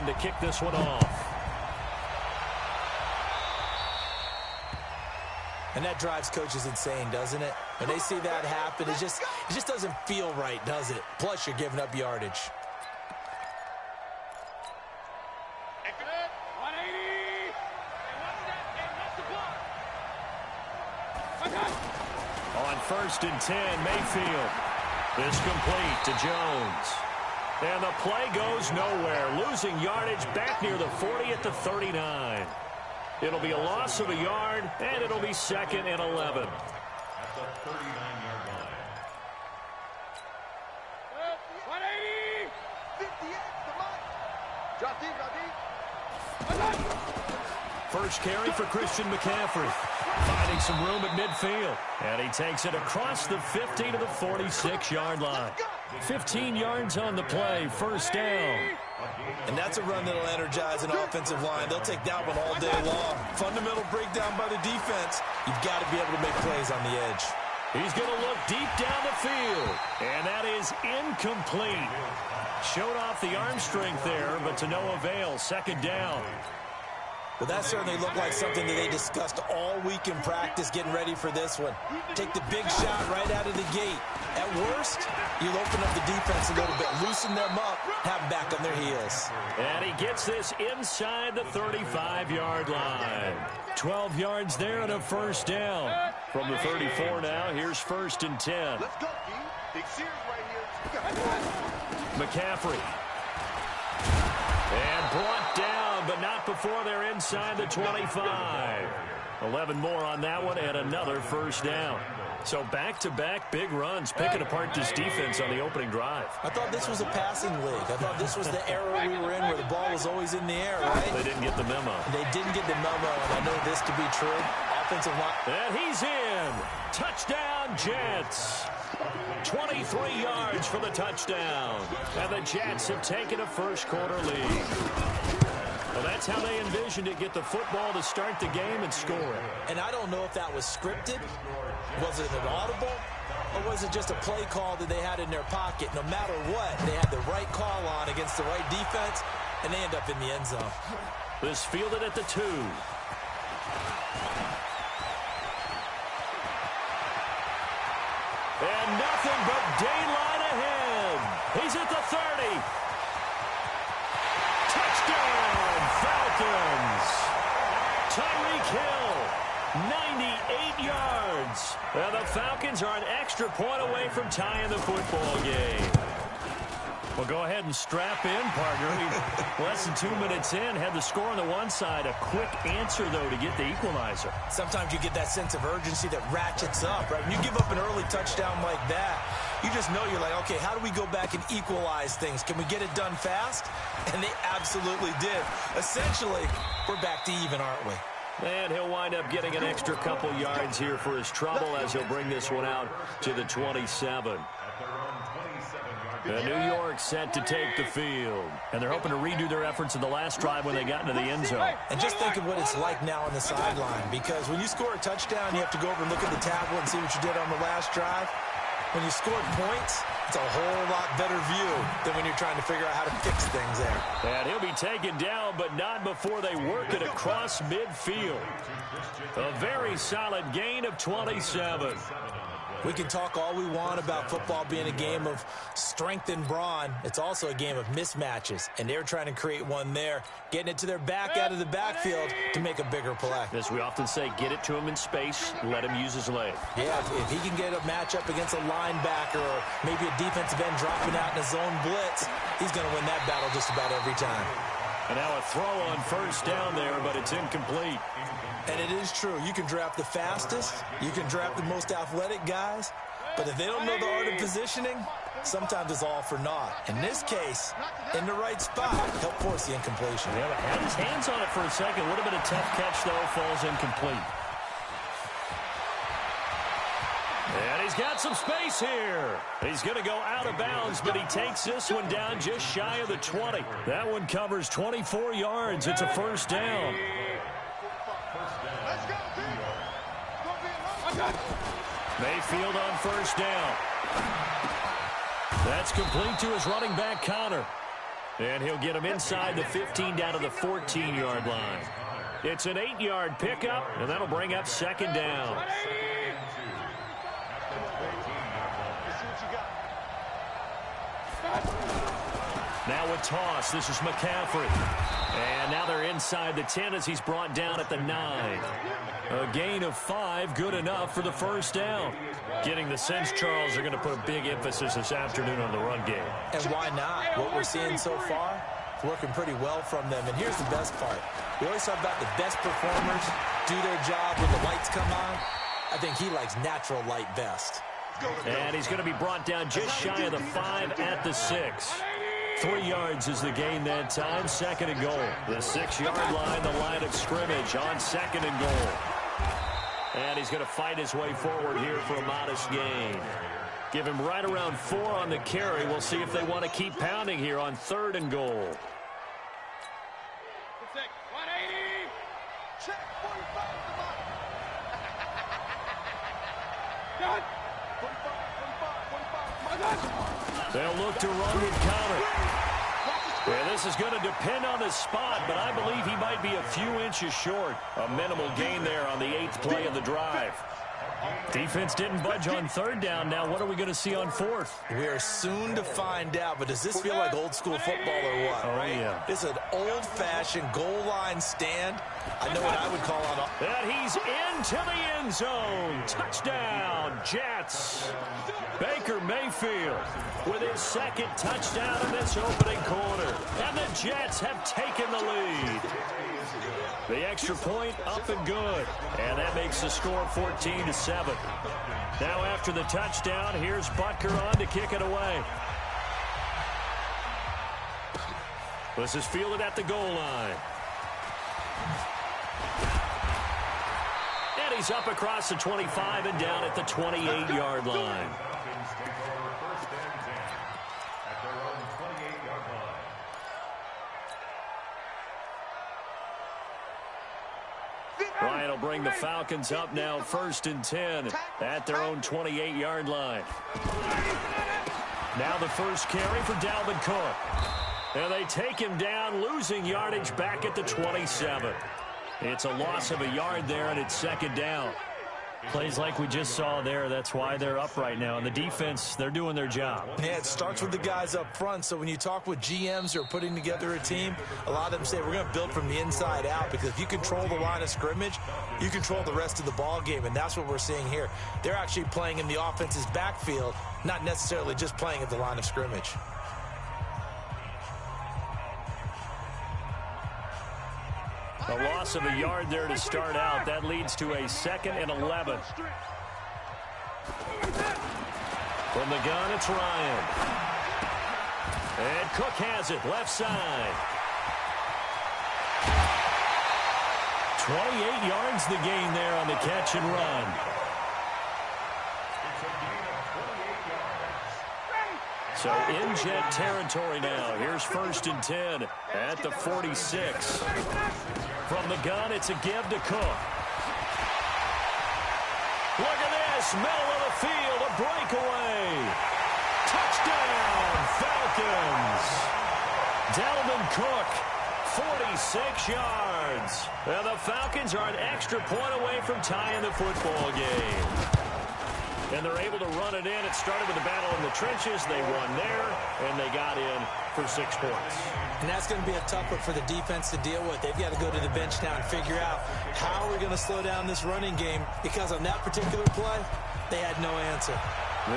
run to kick this one off. And that drives coaches insane, doesn't it? When they see that happen, it just doesn't feel right, does it? Plus, you're giving up yardage. On 1st and 10, Mayfield. This complete to Jones. And the play goes nowhere. Losing yardage back near the 40 at the 39. It'll be a loss of a yard, and it'll be 2nd and 11. At the 39-yard line. 180! 58, come on! First carry for Christian McCaffrey. Finding some room at midfield. And he takes it across the 50 to the 46-yard line. 15 yards on the play, first down. And that's a run that'll energize an offensive line. They'll take that one all day long. Fundamental breakdown by the defense. You've got to be able to make plays on the edge. He's going to look deep down the field. And that is incomplete. Showed off the arm strength there, but to no avail. 2nd down. Well, that certainly looked like something that they discussed all week in practice getting ready for this one. Take the big shot right out of the gate. At worst, you'll open up the defense a little bit, loosen them up, have them back on their heels. And he gets this inside the 35-yard line. 12 yards there and a first down. From the 34 now, here's 1st and 10. Let's go, Key. Big Sears right here. McCaffrey. And brought down, but not before they're inside the 25. 11 more on that one and another first down. So back-to-back big runs, picking apart this defense on the opening drive. I thought this was a passing league. I thought this was the era we were in where the ball was always in the air, right? They didn't get the memo. They didn't get the memo, and I know this to be true. Offensive line. And he's in. Touchdown, Jets. 23 yards for the touchdown. And the Jets have taken a first-quarter lead. Well, that's how they envisioned it, get the football to start the game and score. And I don't know if that was scripted. Was it an audible? Or was it just a play call that they had in their pocket? No matter what, they had the right call on against the right defense, and they end up in the end zone. This fielded at the 2. And nothing but daylight ahead. He's at the 30. Touchdown, Falcons. Tyreek Hill, 98 yards. And the Falcons are an extra point away from tying the football game. Well, go ahead and strap in, partner. Less than 2 minutes in, had the score on the one side. A quick answer, though, to get the equalizer. Sometimes you get that sense of urgency that ratchets up, right? When you give up an early touchdown like that, you just know you're like, okay, how do we go back and equalize things? Can we get it done fast? And they absolutely did. Essentially, we're back to even, aren't we? And he'll wind up getting an extra couple yards here for his trouble as he'll bring this one out to the 27. New York set to take the field. And they're hoping to redo their efforts in the last drive when they got into the end zone. And just think of what it's like now on the sideline. Because when you score a touchdown, you have to go over and look at the tablet and see what you did on the last drive. When you scored points, it's a whole lot better view than when you're trying to figure out how to fix things there. And he'll be taken down, but not before they work it across midfield. A very solid gain of 27. We can talk all we want about football being a game of strength and brawn. It's also a game of mismatches, and they're trying to create one there, getting it to their back out of the backfield to make a bigger play. As we often say, get it to him in space, let him use his leg. Yeah, if he can get a matchup against a linebacker or maybe a defensive end dropping out in a zone blitz, he's going to win that battle just about every time. And now a throw on first down there, but it's incomplete. And it is true. You can draft the fastest. You can draft the most athletic guys. But if they don't know the art of positioning, sometimes it's all for naught. In this case, in the right spot, help force the incompletion. Yeah, but had his hands on it for a second. Would have been a tough catch, though. Falls incomplete. And he's got some space here. He's going to go out of bounds, but he takes this one down just shy of the 20. That one covers 24 yards. It's a first down. Mayfield on first down. That's complete to his running back, Connor. And he'll get him inside the 15 down to the 14-yard line. It's an 8-yard pickup, and that'll bring up second down. Now a toss. This is McCaffrey. And now they're inside the 10 as he's brought down at the 9. A gain of 5, good enough for the first down. Getting the sense, Charles, are going to put a big emphasis this afternoon on the run game. And why not? What we're seeing so far, it's working pretty well from them. And here's the best part. We always talk about the best performers do their job when the lights come on. I think he likes natural light best. And he's going to be brought down just shy of the 5 at the 6. 3 yards is the gain that time. Second and goal. The 6-yard line, the line of scrimmage on second and goal. And he's going to fight his way forward here for a modest gain. Give him right around 4 on the carry. We'll see if they want to keep pounding here on third and goal. 180. Check 45. Done. 45. They'll look to run with counter. Yeah, this is going to depend on the spot, but I believe he might be a few inches short. A minimal gain there on the 8th play of the drive. Defense didn't budge on third down. Now what are we going to see on fourth? We are soon to find out, but does this feel like old school football or what? Oh, yeah. This is an old-fashioned goal line stand. I know what I would call on a... And he's into the end zone. Touchdown, Jets. Baker Mayfield with his second touchdown in this opening quarter. And the Jets have taken the lead. The extra point up and good. And that makes the score 14-7. Now after the touchdown, here's Butker on to kick it away. This is fielded at the goal line. And he's up across the 25 and down at the 28-yard line. Ryan will bring the Falcons up now first and 10 at their own 28-yard line. Now the first carry for Dalvin Cook. And they take him down, losing yardage back at the 27. It's a loss of a yard there, and it's second down. Plays like we just saw there. That's why they're up right now. And the defense, they're doing their job. Yeah, it starts with the guys up front. So when you talk with GMs who are putting together a team, a lot of them say we're going to build from the inside out, because if you control the line of scrimmage, you control the rest of the ball game, and that's what we're seeing here. They're actually playing in the offense's backfield, not necessarily just playing at the line of scrimmage. A loss of a yard there to start out. That leads to a 2nd and 11. From the gun, it's Ryan. And Cook has it, left side. 28 yards the gain there on the catch and run. So in Jet territory now. Here's first and 10 at the 46. From the gun, it's a give to Cook. Look at this, middle of the field, a breakaway. Touchdown, Falcons. Dalvin Cook, 46 yards. And the Falcons are an extra point away from tying the football game. And they're able to run it in. It started with a battle in the trenches. They won there, and they got in for 6 points. And that's going to be a tough one for the defense to deal with. They've got to go to the bench now and figure out how we're going to slow down this running game, because on that particular play, they had no answer.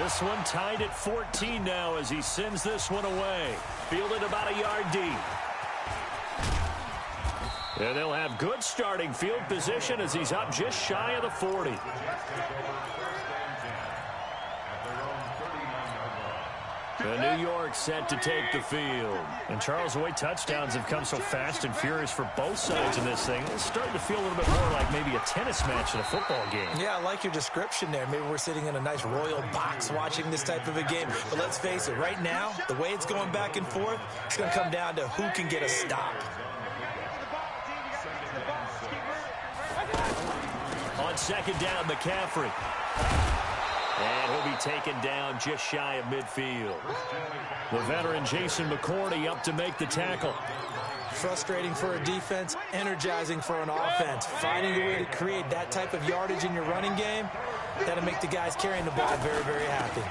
This one tied at 14 now as he sends this one away. Fielded about a yard deep. And they'll have good starting field position as he's up just shy of the 40. And New York set to take the field. And Charles, the way touchdowns have come so fast and furious for both sides in this thing, it's starting to feel a little bit more like maybe a tennis match in a football game. Yeah, I like your description there. Maybe we're sitting in a nice royal box watching this type of a game. But let's face it, right now, the way it's going back and forth, it's going to come down to who can get a stop. On second down, McCaffrey. And he'll be taken down just shy of midfield. The veteran Jason McCourty up to make the tackle. Frustrating for a defense, energizing for an offense. Finding a way to create that type of yardage in your running game, that'll make the guys carrying the ball very, very happy.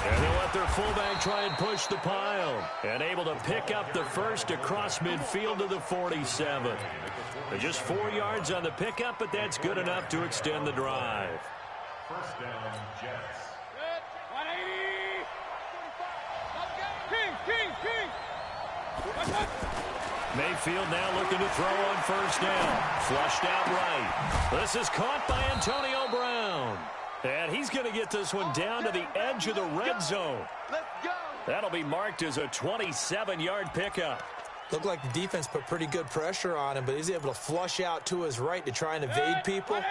And they'll let their fullback try and push the pile. And able to pick up the first across midfield to the 47. They're just 4 yards on the pickup, but that's good enough to extend the drive. First down, Jets. 180. King. Mayfield now looking to throw on first down. Flushed out right. This is caught by Antonio Brown. And he's going to get this one down to the edge of the red zone. Let's go. That'll be marked as a 27-yard pickup. Looked like the defense put pretty good pressure on him, but he's able to flush out to his right to try and evade people.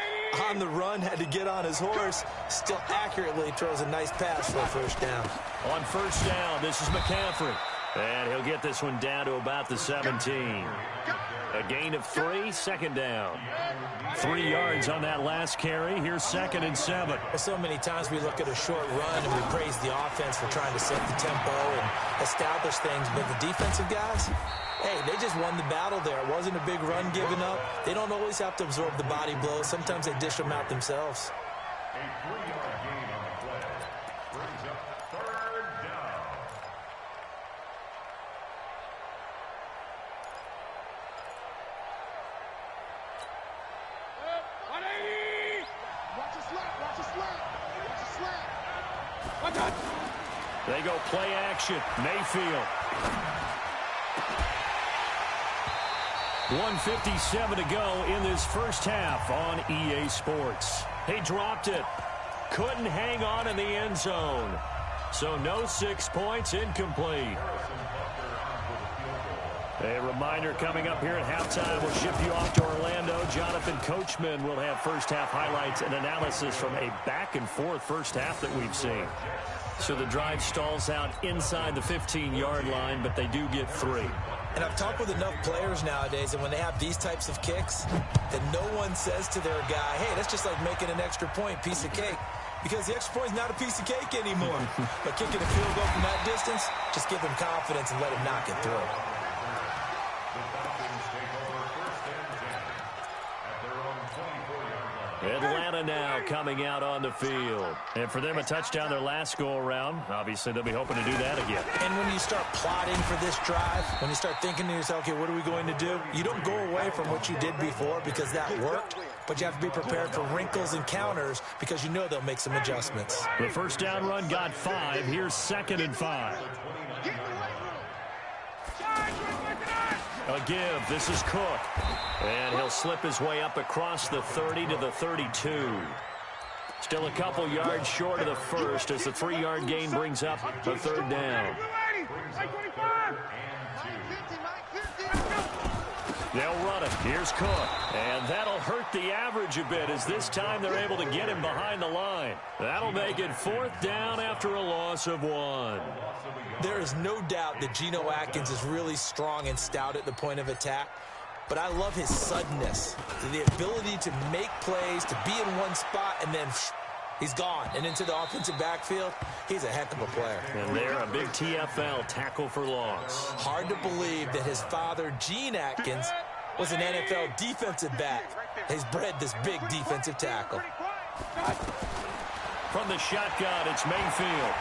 On the run, had to get on his horse. Still accurately throws a nice pass for a first down. On first down, this is McCaffrey. And he'll get this one down to about the 17. A gain of 3, second down. 3 yards on that last carry. Here's 2nd and 7. So many times we look at a short run and we praise the offense for trying to set the tempo and establish things. But the defensive guys, hey, they just won the battle there. It wasn't a big run given up. They don't always have to absorb the body blows. Sometimes they dish them out themselves. A 3-yard gain on the play. Brings up third down. Watch a slap. Watch out. They go play action. Mayfield. 1:57 to go in this first half on EA Sports. He dropped it. Couldn't hang on in the end zone. So no 6 points, incomplete. A reminder coming up here at halftime. We'll ship you off to Orlando. Jonathan Coachman will have first half highlights and analysis from a back-and-forth first half that we've seen. So the drive stalls out inside the 15-yard line, but they do get 3. And I've talked with enough players nowadays, and when they have these types of kicks, that no one says to their guy, hey, that's just like making an extra point, piece of cake. Because the extra point is not a piece of cake anymore. But kicking a field goal from that distance, just give him confidence and let him knock it through. Atlanta now coming out on the field. And for them, a touchdown their last go-around. Obviously, they'll be hoping to do that again. And when you start plotting for this drive, when you start thinking to yourself, okay, what are we going to do? You don't go away from what you did before because that worked, but you have to be prepared for wrinkles and counters because you know they'll make some adjustments. The first down run got 5. Here's 2nd and 5. A give. This is Cook. And he'll slip his way up across the 30 to the 32. Still a couple yards short of the first as the 3-yard gain brings up a third down. They'll run it. Here's Cook. And that'll hurt the average a bit as this time they're able to get him behind the line. That'll make it 4th down after a loss of 1. There is no doubt that Geno Atkins is really strong and stout at the point of attack. But I love his suddenness, the ability to make plays, to be in one spot, and then he's gone. And into the offensive backfield, he's a heck of a player. And they're a big TFL tackle for loss. Hard to believe that his father, Gene Atkins, was an NFL defensive back. He's bred this big defensive tackle. From the shotgun, it's Mayfield.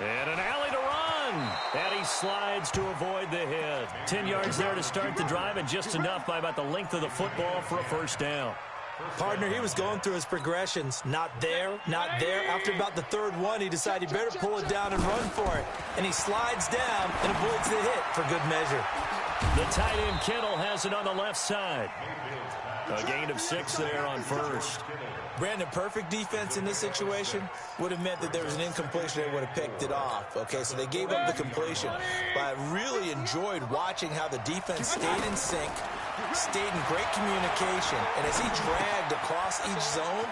And an alley to run. And he slides to avoid the hit. 10 yards there to start the drive, and just enough by about the length of the football for a first down. Partner, he was going through his progressions. Not there, not there. After about the third one, he decided he better pull it down and run for it. And he slides down and avoids the hit for good measure. The tight end Kittle has it on the left side. A gain of 6 there on first. Brandon, perfect defense in this situation would have meant that there was an incompletion. They would have picked it off. Okay, so they gave up the completion. But I really enjoyed watching how the defense stayed in sync, stayed in great communication. And as he dragged across each zone,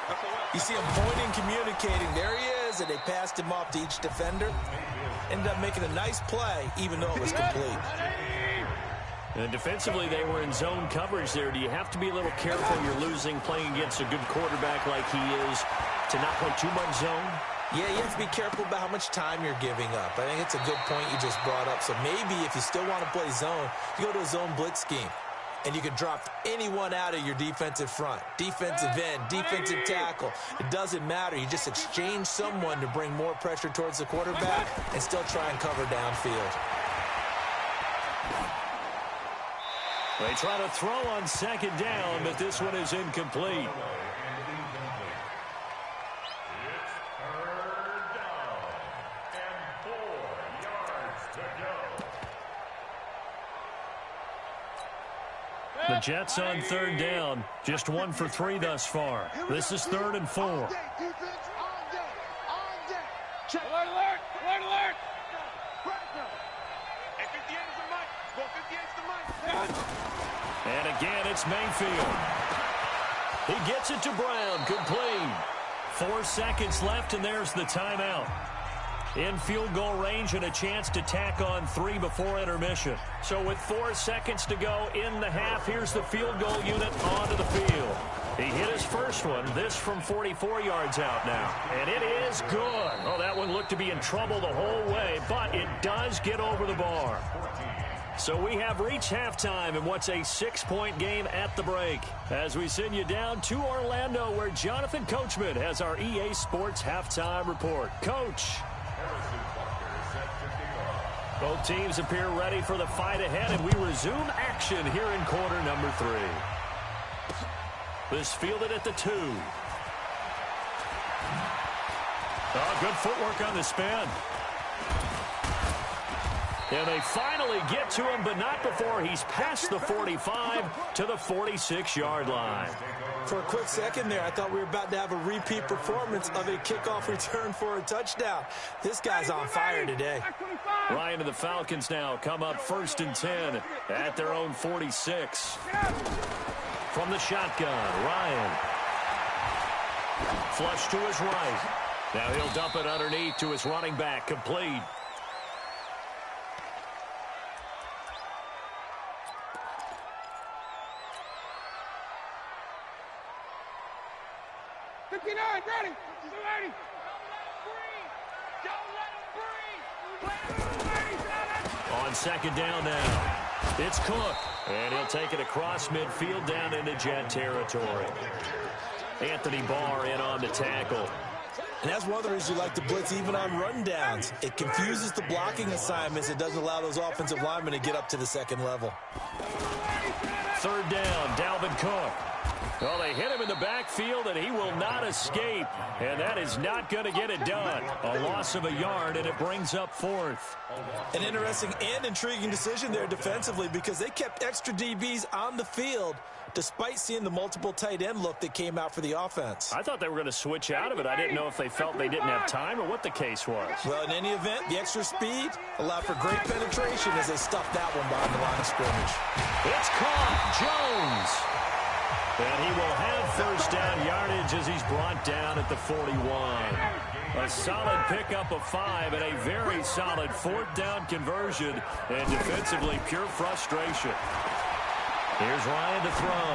you see him pointing, communicating. There he is, and they passed him off to each defender. Ended up making a nice play, even though it was complete. And defensively, they were in zone coverage there. Do you have to be a little careful you're losing playing against a good quarterback like he is to not play too much zone? Yeah, you have to be careful about how much time you're giving up. I think it's a good point you just brought up. So maybe if you still want to play zone, you go to a zone blitz scheme. And you can drop anyone out of your defensive front, defensive end, defensive tackle. It doesn't matter. You just exchange someone to bring more pressure towards the quarterback and still try and cover downfield. They try to throw on second down, but this one is incomplete. The Jets on third down, just 1 for 3 thus far. This is 3rd and 4. Alert, alert, alert, alert. And again, it's Mayfield. He gets it to Brown, complete. 4 seconds left, and there's the timeout. In field goal range and a chance to tack on 3 before intermission. So with 4 seconds to go in the half, here's the field goal unit onto the field. He hit his first one, this from 44 yards out now. And it is good. Oh, that one looked to be in trouble the whole way, but it does get over the bar. So we have reached halftime in what's a 6-point game at the break. As we send you down to Orlando, where Jonathan Coachman has our EA Sports halftime report. Coach. Both teams appear ready for the fight ahead, and we resume action here in quarter number 3. This fielded at the 2. Oh, good footwork on the spin. And they finally get to him, but not before he's past the 45 to the 46-yard line. For a quick second there, I thought we were about to have a repeat performance of a kickoff return for a touchdown. This guy's on fire today. Ryan and the Falcons now come up 1st and 10 at their own 46. From the shotgun, Ryan. Flush to his right. Now he'll dump it underneath to his running back, complete. Ready. On second down now, it's Cook, and he'll take it across midfield down into Jet territory. Anthony Barr in on the tackle. And that's one of the reasons you like to blitz even on rundowns. It confuses the blocking assignments. It doesn't allow those offensive linemen to get up to the second level. 3rd down, Dalvin Cook. Well, they hit him in the backfield, and he will not escape. And that is not going to get it done. A loss of a yard, and it brings up 4th. An interesting and intriguing decision there defensively, because they kept extra DBs on the field despite seeing the multiple tight end look that came out for the offense. I thought they were going to switch out of it. I didn't know if they felt they didn't have time or what the case was. Well, in any event, the extra speed allowed for great penetration as they stuffed that one behind the line of scrimmage. It's caught. Jones. And he will have 1st down yardage as he's brought down at the 41. A solid pickup of 5 and a very solid 4th down conversion. And defensively, pure frustration. Here's Ryan to throw.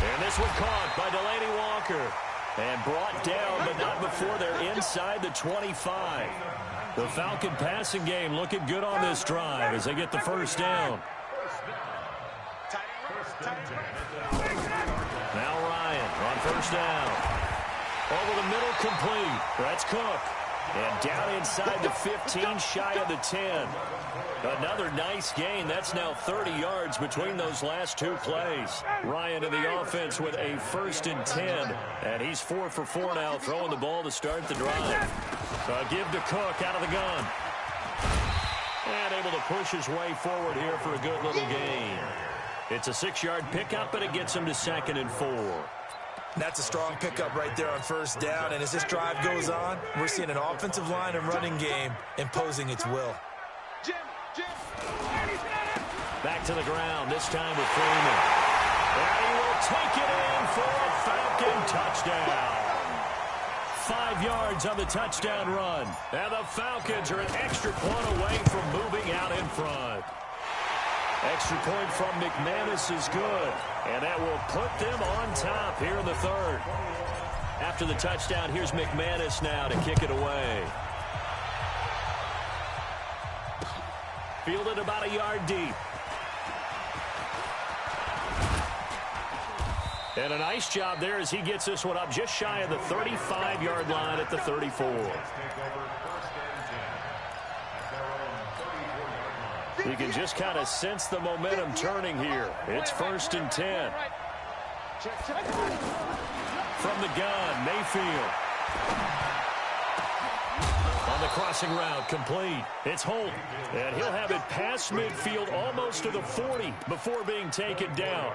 And this one caught by Delaney Walker. And brought down, but not before they're inside the 25. The Falcon passing game looking good on this drive as they get the 1st down. Now Ryan on 1st down. Over the middle, complete. That's Cook. And down inside the 15, shy of the 10. Another nice gain. That's now 30 yards between those last 2 plays. Ryan in the offense with a 1st and 10. And he's 4 for 4 now, throwing the ball to start the drive. Give to Cook out of the gun. And able to push his way forward here for a good little gain. It's a 6-yard pickup, but it gets him to 2nd and 4. That's a strong pickup right there on 1st down. And as this drive goes on, we're seeing an offensive line and running game imposing its will. Back to the ground, this time with Freeman. And he will take it in for a Falcon touchdown. 5 yards on the touchdown run. And the Falcons are an extra point away from moving out in front. Extra point from McManus is good. And that will put them on top here in the third. After the touchdown, here's McManus now to kick it away. Fielded about a yard deep. And a nice job there as he gets this one up just shy of the 35-yard line at the 34. You can just kind of sense the momentum turning here. It's 1st and 10. From the gun, Mayfield. On the crossing route, complete. It's Holt. And he'll have it past midfield almost to the 40 before being taken down.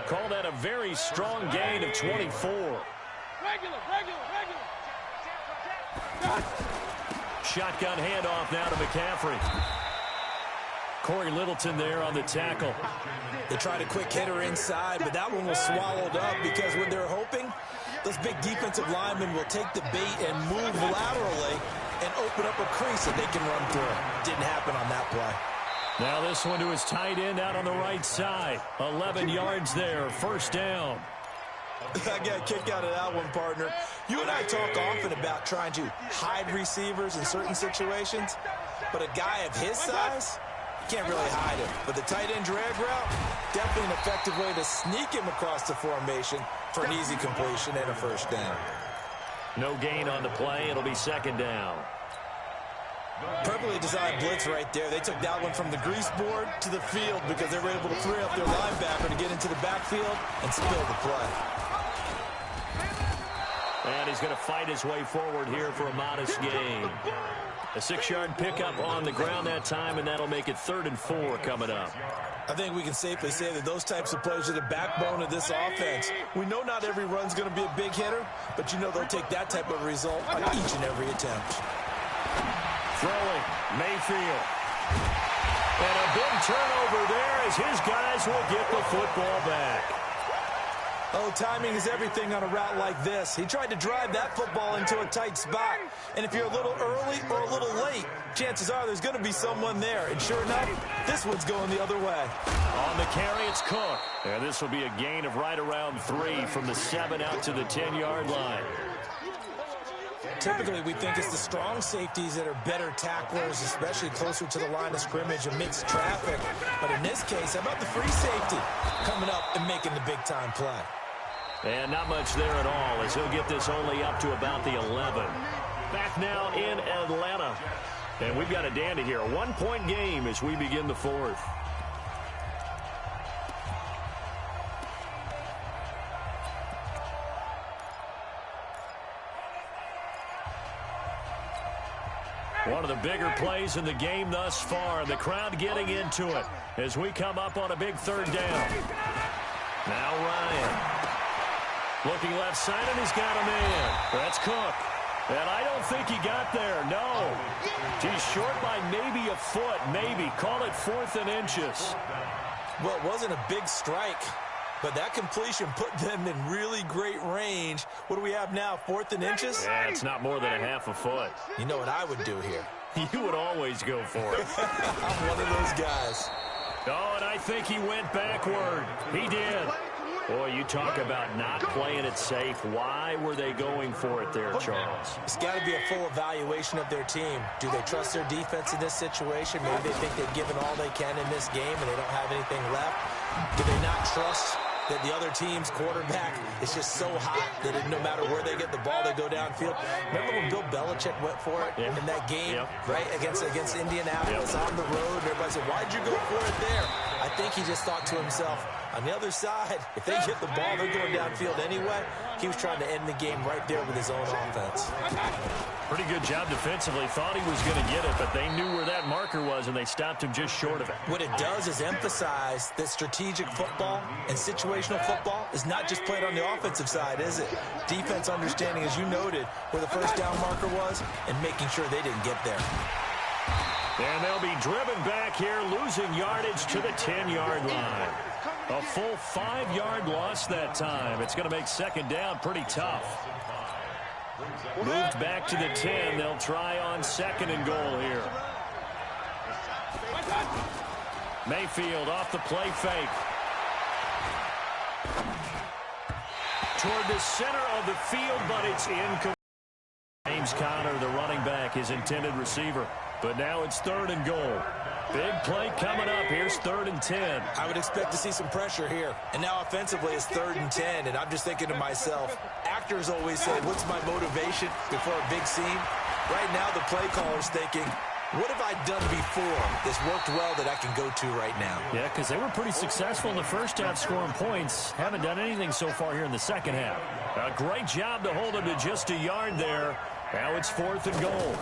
Call that a very strong gain of 24. Regular. Shotgun handoff now to McCaffrey. Corey Littleton there on the tackle. They tried a quick hitter inside, but that one was swallowed up because when they're hoping, those big defensive linemen will take the bait and move laterally and open up a crease that they can run through. Didn't happen on that play. Now this one to his tight end out on the right side. 11 yards there, 1st down. I got a kick out of that one, partner. You and I talk often about trying to hide receivers in certain situations, but a guy of his size, you can't really hide him. But the tight end drag route, definitely an effective way to sneak him across the formation for an easy completion and a 1st down. No gain on the play. It'll be 2nd down. Perfectly designed blitz right there. They took that one from the grease board to the field because they were able to free up their linebacker to get into the backfield and spill the play. And he's going to fight his way forward here for a modest gain. A 6-yard pickup on the ground that time, and that'll make it 3rd and 4 coming up. I think we can safely say that those types of plays are the backbone of this offense. We know not every run's going to be a big hitter, but you know they'll take that type of result on each and every attempt. Throwing, Mayfield. And a big turnover there as his guys will get the football back. Oh, timing is everything on a route like this. He tried to drive that football into a tight spot. And if you're a little early or a little late, chances are there's going to be someone there. And sure enough, this one's going the other way. On the carry, it's Cook. And this will be a gain of right around 3 from the 7 out to the 10-yard line. Typically, we think it's the strong safeties that are better tacklers, especially closer to the line of scrimmage amidst traffic. But in this case, how about the free safety coming up and making the big-time play? And not much there at all as he'll get this only up to about the 11. Back now in Atlanta. And we've got a dandy here. A 1-point game as we begin the 4th. One of the bigger plays in the game thus far. The crowd getting into it as we come up on a big 3rd down. Now Ryan. Looking left side, and he's got a man. That's Cook. And I don't think he got there. No. He's short by maybe a foot. Maybe. Call it 4th and inches. Well, it wasn't a big strike, but that completion put them in really great range. What do we have now, 4th and inches? Yeah, it's not more than a half a foot. You know what I would do here? You would always go for it. I'm one of those guys. Oh, and I think he went backward. He did. Boy, you talk about not playing it safe. Why were they going for it there, Charles? It's got to be a full evaluation of their team. Do they trust their defense in this situation? Maybe they think they've given all they can in this game and they don't have anything left. Do they not trust that the other team's quarterback is just so hot that no matter where they get the ball, they go downfield? Remember when Bill Belichick went for it in that game, right, against Indianapolis on the road? And everybody said, why'd you go for it there? I think he just thought to himself, on the other side, if they get the ball, they're going downfield anyway. He was trying to end the game right there with his own offense. Pretty good job defensively. Thought he was going to get it, but they knew where that marker was, and they stopped him just short of it. What it does is emphasize that strategic football and situational football is not just played on the offensive side, is it? Defense understanding, as you noted, where the 1st down marker was and making sure they didn't get there. And they'll be driven back here, losing yardage to the 10-yard line. A full 5-yard loss that time. It's going to make 2nd down pretty tough. Moved back to the 10. They'll try on 2nd and goal here. Mayfield off the play fake. Toward the center of the field, but it's incomplete. James Conner, the running back, his intended receiver. But now it's 3rd and goal. Big play coming up. Here's 3rd and 10. I would expect to see some pressure here. And now offensively it's 3rd and 10. And I'm just thinking to myself, actors always say, what's my motivation before a big scene? Right now the play caller's thinking, what have I done before that's worked well that I can go to right now? Yeah, because they were pretty successful in the first half scoring points. Haven't done anything so far here in the second half. A great job to hold them to just a yard there. Now it's 4th and goal.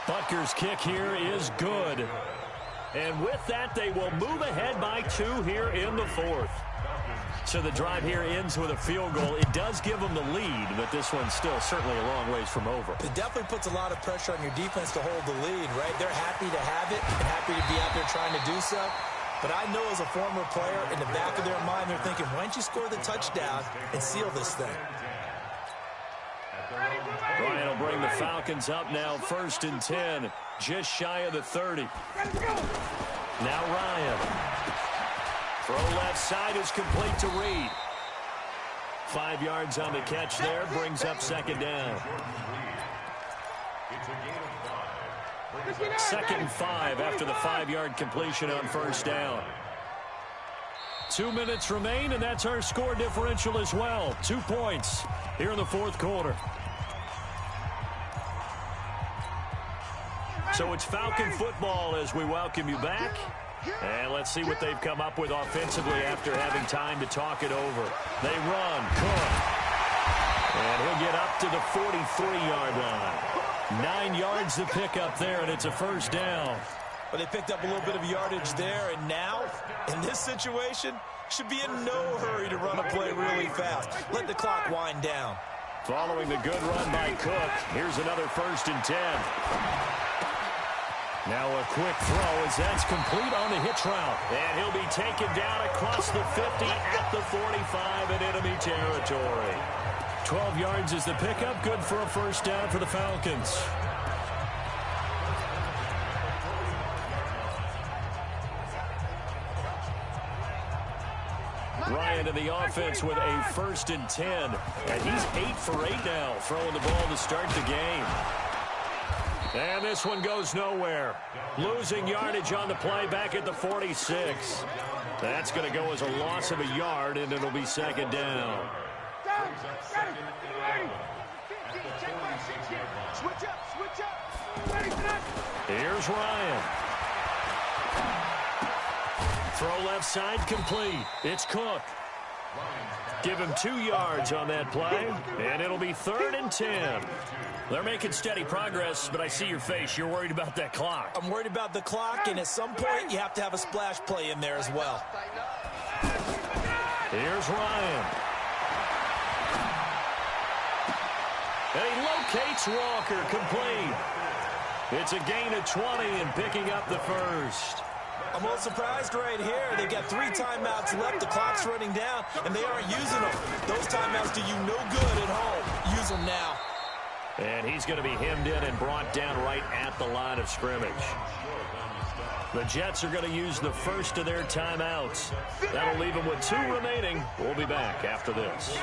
Butker's kick here is good. And with that, they will move ahead by 2 here in the 4th. So the drive here ends with a field goal. It does give them the lead, but this one's still certainly a long ways from over. It definitely puts a lot of pressure on your defense to hold the lead, right? They're happy to have it and happy to be out there trying to do so. But I know as a former player, in the back of their mind, they're thinking, why don't you score the touchdown and seal this thing? Ryan will bring the Falcons up now 1st and 10, just shy of the 30. Now Ryan. Throw left side is complete to Reed. 5 yards on the catch there, brings up 2nd down. 2nd and 5 after the 5-yard completion on 1st down. 2 minutes remain, and that's our score differential as well. 2 points here in the 4th quarter. So it's Falcon football as we welcome you back. And let's see what they've come up with offensively after having time to talk it over. They run. Cook. And he'll get up to the 43-yard line. 9 yards to pick up there, and it's a 1st down. But they picked up a little bit of yardage there, and now, in this situation, should be in no hurry to run a play really fast. Let the clock wind down. Following the good run by Cook, here's another 1st and 10. Now a quick throw as that's complete on the hitch route. And he'll be taken down across the 50 at the 45 in enemy territory. 12 yards is the pickup. Good for a 1st down for the Falcons. Ryan to the offense with a 1st and 10. And he's 8 for 8 now, throwing the ball to start the game. And this one goes nowhere. Losing yardage on the play back at the 46. That's going to go as a loss of a yard, and it'll be 2nd down. Here's Ryan. Throw left side complete. It's Cook. Give him 2 yards on that play, and it'll be 3rd and 10. They're making steady progress, but I see your face. You're worried about that clock. I'm worried about the clock, and at some point, you have to have a splash play in there as well. Here's Ryan. And he locates Walker, complete. It's a gain of 20 and picking up the 1st. I'm a little surprised right here. They've got 3 timeouts left. The clock's running down, and they aren't using them. Those timeouts do you no good at home. Use them now. And he's going to be hemmed in and brought down right at the line of scrimmage. The Jets are going to use the first of their timeouts. That'll leave them with 2 remaining. We'll be back after this.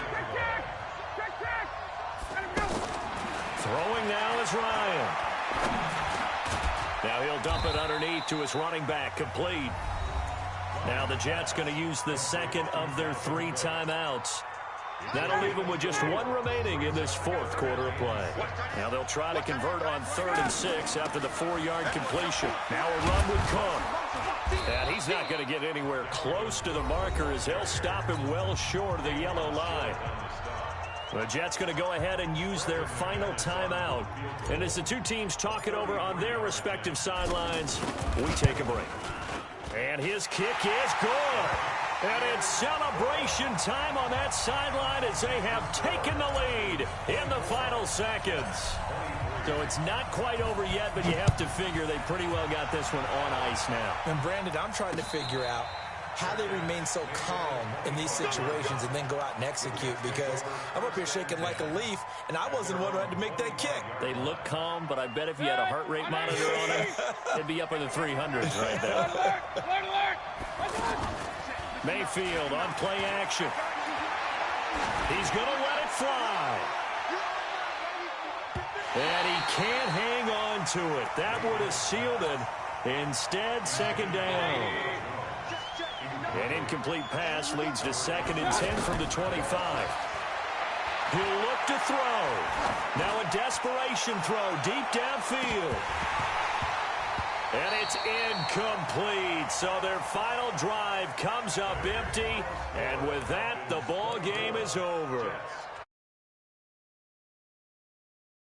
Throwing now is Ryan. Now he'll dump it underneath to his running back, complete. Now the Jets going to use the 2nd of their 3 timeouts. That'll leave them with just 1 remaining in this 4th quarter of play. Now they'll try to convert on 3rd and 6 after the 4-yard completion. Now a run with Cook. And he's not going to get anywhere close to the marker as they'll stop him well short of the yellow line. The Jets going to go ahead and use their final timeout. And as the 2 teams talk it over on their respective sidelines, we take a break. And his kick is good. And it's celebration time on that sideline as they have taken the lead in the final seconds. So it's not quite over yet, but you have to figure they pretty well got this one on ice now. And Brandon, I'm trying to figure out, how they remain so calm in these situations and then go out and execute, because I'm up here shaking like a leaf, and I wasn't the one who had to make that kick. They look calm, but I bet if you had a heart rate monitor on them, they'd be up in the 300s right now. Mayfield on play action. He's going to let it fly. And he can't hang on to it. That would have sealed it. Instead, second down. An incomplete pass leads to 2nd and 10 from the 25. He'll look to throw. Now a desperation throw deep downfield. And it's incomplete. So their final drive comes up empty. And with that, the ball game is over.